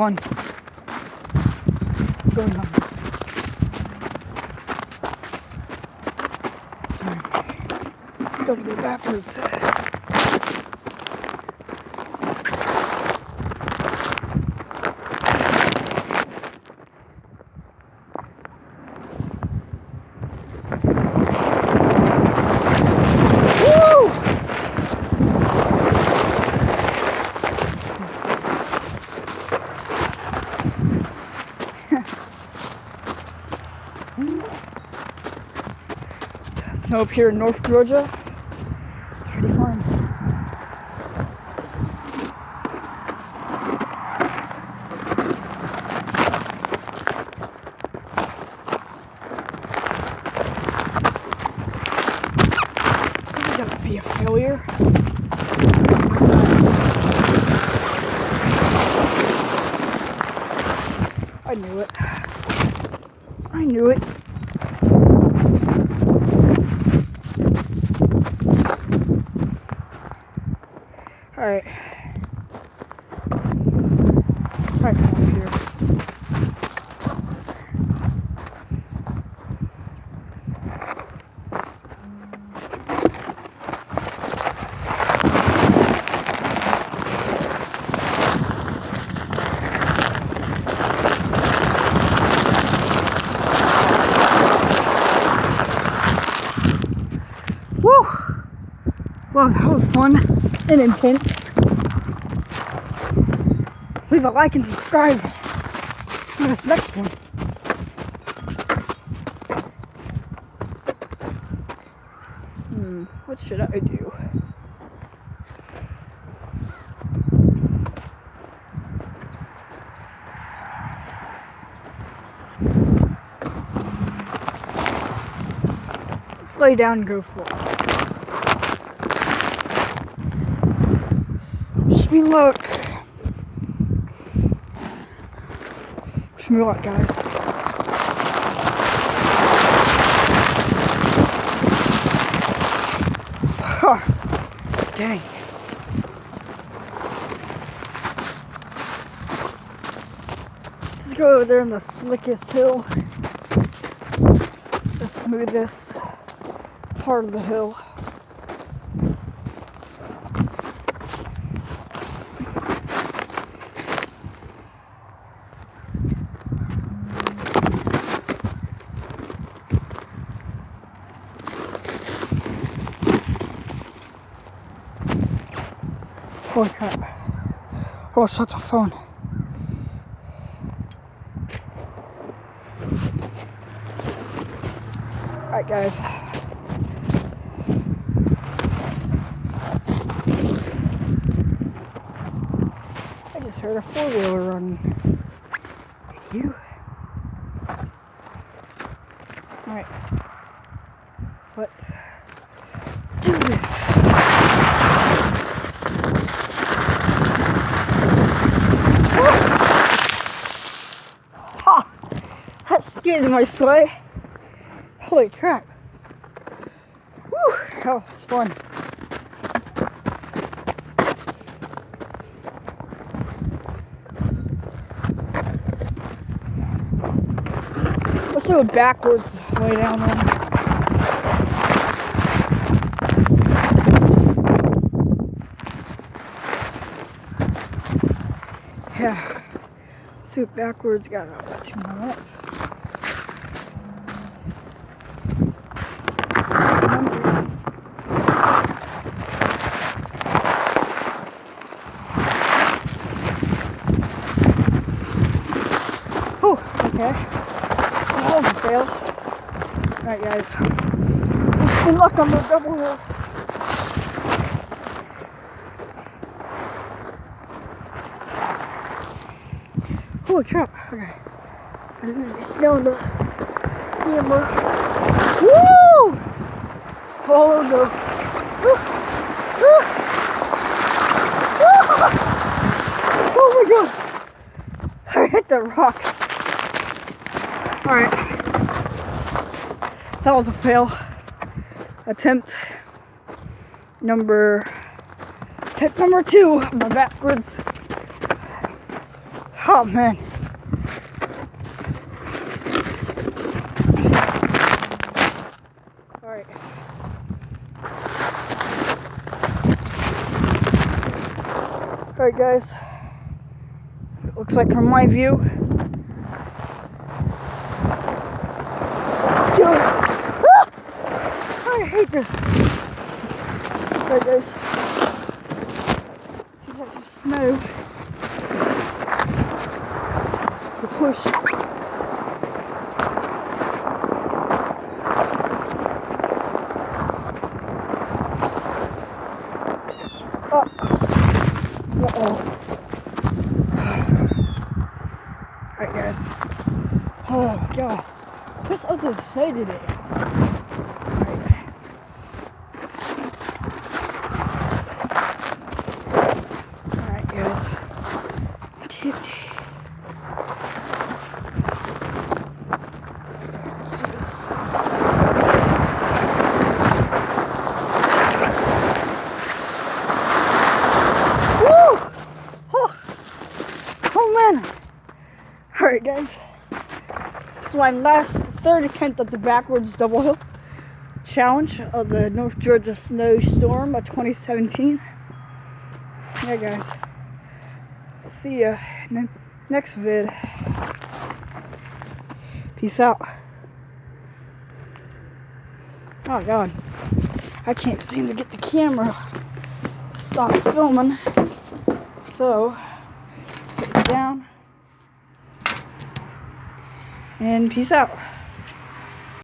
fun. Going on. Sorry. Gotta go backwards. Snow up here in North Georgia. It's pretty fun. This is gonna be a failure. I knew it. I knew it. Alright. Alright, come over here. Woo! Well, that was fun and intense. Leave a like and subscribe for this next one. What should I do? Let's lay down and go for it. Wish me luck. Wish me luck, guys. Huh. Dang. Let's go over there in the slickest hill. The smoothest part of the hill. Holy crap. Oh, shut the phone. Alright, guys. I just heard a four-wheeler running. You? Alright. Let's do this. That scared my sleigh. Holy crap. Whew, that was fun. Let's do a backwards lay down one. Yeah. Let's do it backwards. Got about 2 minutes. Okay. That was a fail. Alright, guys. Wish me luck on the double hill. Holy crap. Okay. There's gonna be snow in the camera. Woo! Oh no. Woo! Woo! Woo! Oh my god. I hit the rock. Alright. That was a fail. Attempt number 2 on the backwards. Oh man. Alright. Alright guys. It looks like from my view. Let's go. Ah! I hate this. Alright guys. Seems like the snow. The push. Oh. Uh-oh. Alright guys. Oh god. What's the other side of it? Alright guys. Alright guys, this is my third attempt at the backwards double hill challenge of the North Georgia snowstorm of 2017. Yeah guys, see ya in the next vid. Peace out. Oh god, I can't seem to get the camera to stop filming, so put it down. And peace out.